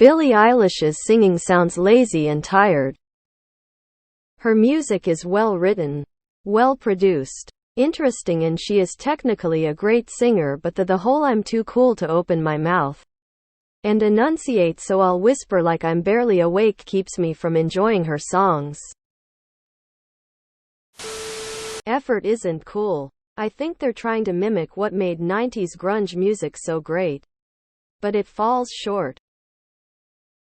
Billie Eilish's singing sounds lazy and tired. Her music is well written, well produced, interesting, and she is technically a great singer, but the whole "I'm too cool to open my mouth and enunciate, so I'll whisper like I'm barely awake" keeps me from enjoying her songs. Effort isn't cool. I think they're trying to mimic what made 90s grunge music so great, but it falls short.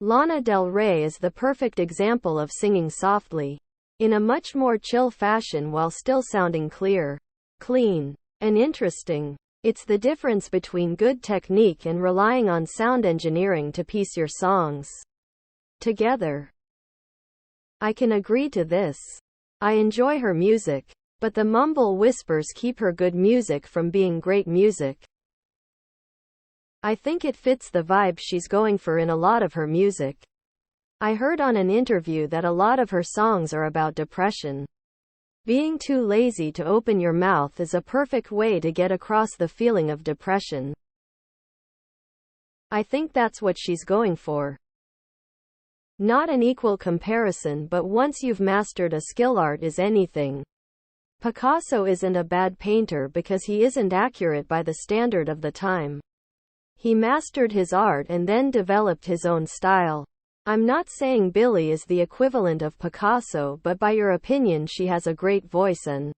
Lana Del Rey is the perfect example of singing softly, in a much more chill fashion while still sounding clear, clean, and interesting. It's the difference between good technique and relying on sound engineering to piece your songs together. I can agree to this. I enjoy her music, but the mumble whispers keep her good music from being great music. I think it fits the vibe she's going for in a lot of her music. I heard on an interview that a lot of her songs are about depression. Being too lazy to open your mouth is a perfect way to get across the feeling of depression. I think that's what she's going for. Not an equal comparison, but once you've mastered a skill, art is anything. Picasso isn't a bad painter because he isn't accurate by the standard of the time. He mastered his art and then developed his own style. I'm not saying Billie is the equivalent of Picasso, but by your opinion, she has a great voice and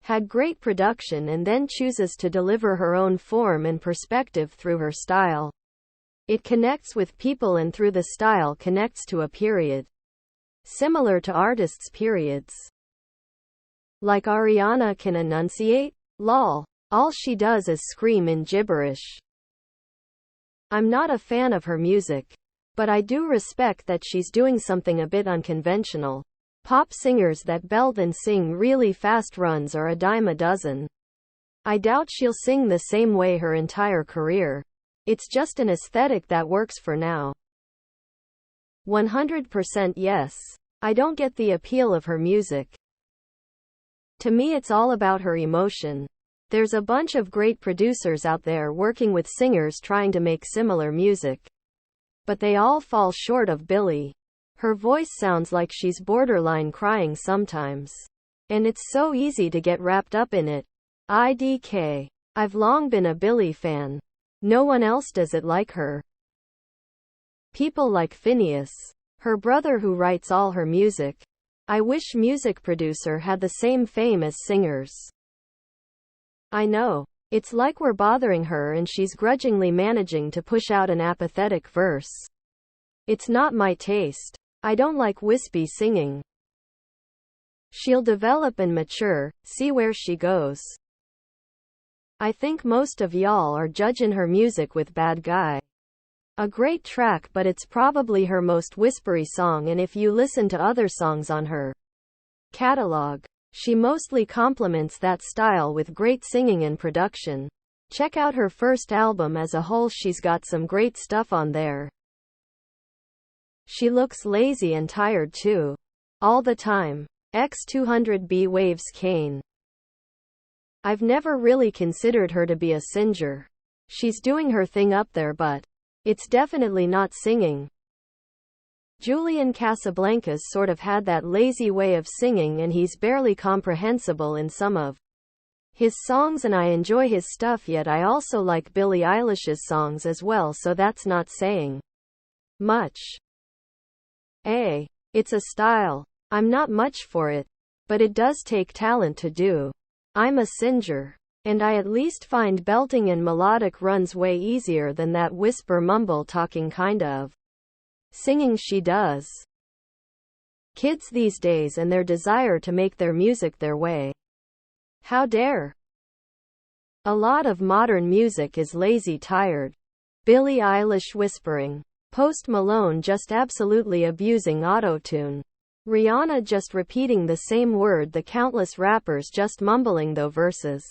had great production, and then chooses to deliver her own form and perspective through her style. It connects with people, and through the style connects to a period. Similar to artists' periods. Like Ariana can enunciate? Lol. All she does is scream in gibberish. I'm not a fan of her music, but I do respect that she's doing something a bit unconventional. Pop singers that belt and sing really fast runs are a dime a dozen. I doubt she'll sing the same way her entire career. It's just an aesthetic that works for now. 100% yes. I don't get the appeal of her music. To me, it's all about her emotion. There's a bunch of great producers out there working with singers trying to make similar music, but they all fall short of Billie. Her voice sounds like she's borderline crying sometimes, and it's so easy to get wrapped up in it. IDK. I've long been a Billie fan. No one else does it like her. People like Phineas, her brother who writes all her music. I wish music producer had the same fame as singers. I know. It's like we're bothering her and she's grudgingly managing to push out an apathetic verse. It's not my taste. I don't like wispy singing. She'll develop and mature, see where she goes. I think most of y'all are judging her music with Bad Guy. A great track, but it's probably her most whispery song, and if you listen to other songs on her catalog, she mostly complements that style with great singing and production. Check out her first album as a whole, she's got some great stuff on there. She looks lazy and tired too. All the time. X200B Waves Kane. I've never really considered her to be a singer. She's doing her thing up there, but it's definitely not singing. Julian Casablancas sort of had that lazy way of singing, and he's barely comprehensible in some of his songs, and I enjoy his stuff, yet I also like Billie Eilish's songs as well, so that's not saying much. It's a style. I'm not much for it, but it does take talent to do. I'm a singer, and I at least find belting and melodic runs way easier than that whisper mumble talking kind of singing she does. Kids these days and their desire to make their music their way. How dare! A lot of modern music is lazy, tired. Billie Eilish whispering. Post Malone just absolutely abusing auto-tune. Rihanna just repeating the same word, the countless rappers just mumbling though verses.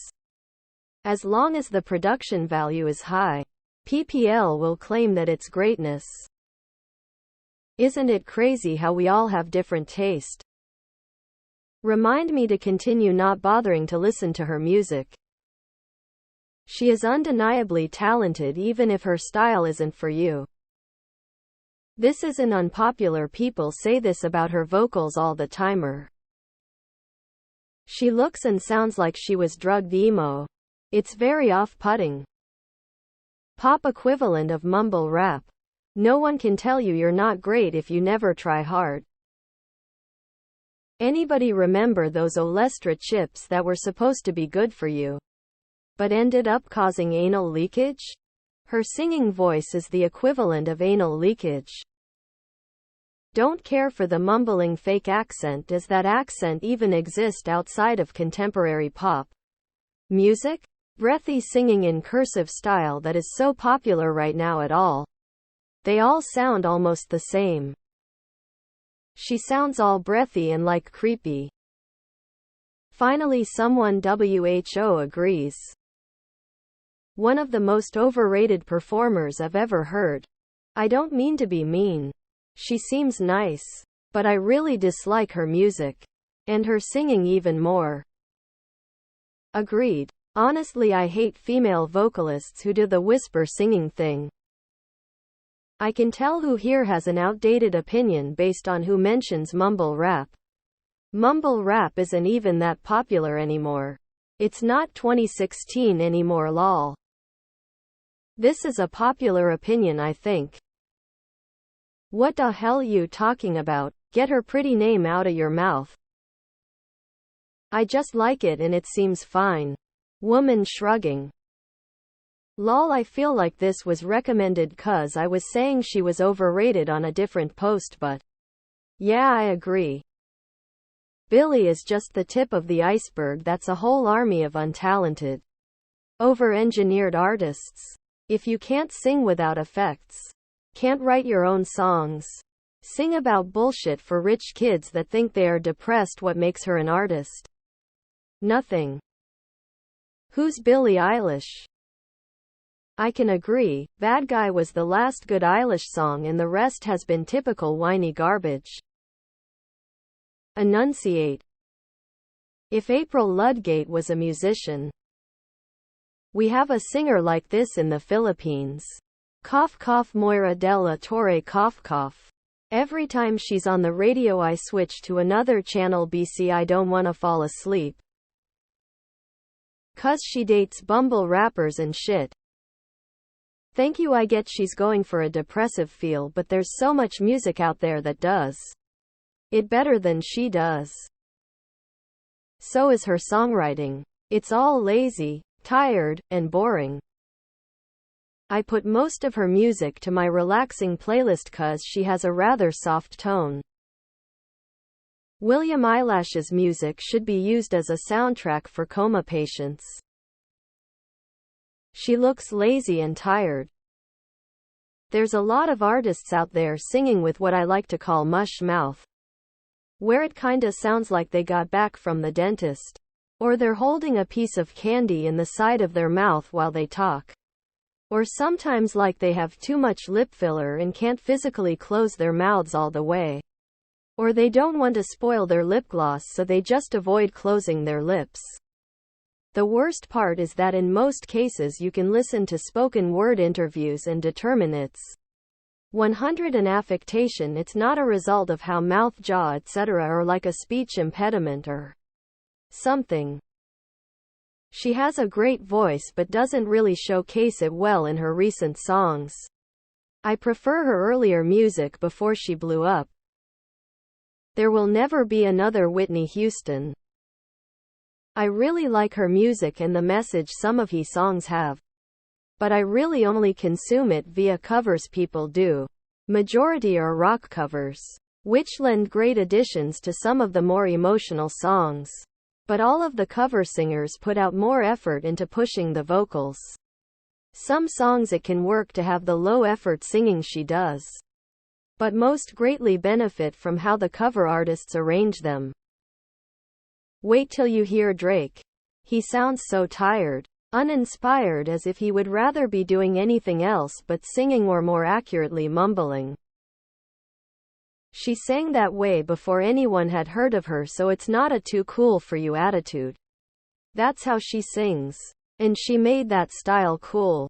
As long as the production value is high, PPL will claim that it's greatness. Isn't it crazy how we all have different taste? Remind me to continue not bothering to listen to her music. She is undeniably talented even if her style isn't for you. This isn't unpopular, people say this about her vocals all the timer. She looks and sounds like she was drugged emo. It's very off-putting. Pop equivalent of mumble rap. No one can tell you you're not great if you never try hard. Anybody remember those Olestra chips that were supposed to be good for you, but ended up causing anal leakage? Her singing voice is the equivalent of anal leakage. Don't care for the mumbling fake accent. Does that accent even exist outside of contemporary pop music? Breathy singing in cursive style that is so popular right now at all. They all sound almost the same. She sounds all breathy and like creepy. Finally someone WHO agrees. One of the most overrated performers I've ever heard. I don't mean to be mean. She seems nice, but I really dislike her music. And her singing even more. Agreed. Honestly, I hate female vocalists who do the whisper singing thing. I can tell who here has an outdated opinion based on who mentions mumble rap. Mumble rap isn't even that popular anymore. It's not 2016 anymore, lol. This is a popular opinion, I think. What the hell you talking about? Get her pretty name out of your mouth. I just like it and it seems fine. Woman shrugging. Lol, I feel like this was recommended cause I was saying she was overrated on a different post, but yeah, I agree. Billie is just the tip of the iceberg. That's a whole army of untalented, over-engineered artists. If you can't sing without effects, can't write your own songs, sing about bullshit for rich kids that think they are depressed, what makes her an artist? Nothing. Who's Billie Eilish? I can agree, Bad Guy was the last good Eilish song and the rest has been typical whiny garbage. Enunciate. If April Ludgate was a musician. We have a singer like this in the Philippines. Cough cough, Moira de la Torre, cough cough. Every time she's on the radio I switch to another channel, BC I don't wanna fall asleep. Cause she dates bumble rappers and shit. Thank you, I get she's going for a depressive feel, but there's so much music out there that does it better than she does. So is her songwriting. It's all lazy, tired, and boring. I put most of her music to my relaxing playlist cause she has a rather soft tone. Billie Eilish's music should be used as a soundtrack for coma patients. She looks lazy and tired. There's a lot of artists out there singing with what I like to call mush mouth, where it kinda sounds like they got back from the dentist, or they're holding a piece of candy in the side of their mouth while they talk, or sometimes like they have too much lip filler and can't physically close their mouths all the way. Or they don't want to spoil their lip gloss so they just avoid closing their lips. The worst part is that in most cases you can listen to spoken word interviews and determine it's 100 an affectation. It's not a result of how mouth, jaw, etc. or like a speech impediment or something. She has a great voice but doesn't really showcase it well in her recent songs. I prefer her earlier music before she blew up. There will never be another Whitney Houston. I really like her music and the message some of her songs have, but I really only consume it via covers people do. Majority are rock covers, which lend great additions to some of the more emotional songs. But all of the cover singers put out more effort into pushing the vocals. Some songs it can work to have the low effort singing she does, but most greatly benefit from how the cover artists arrange them. Wait till you hear Drake. He sounds so tired, uninspired, as if he would rather be doing anything else but singing, or more accurately mumbling. She sang that way before anyone had heard of her, so it's not a too cool for you attitude. That's how she sings. And she made that style cool.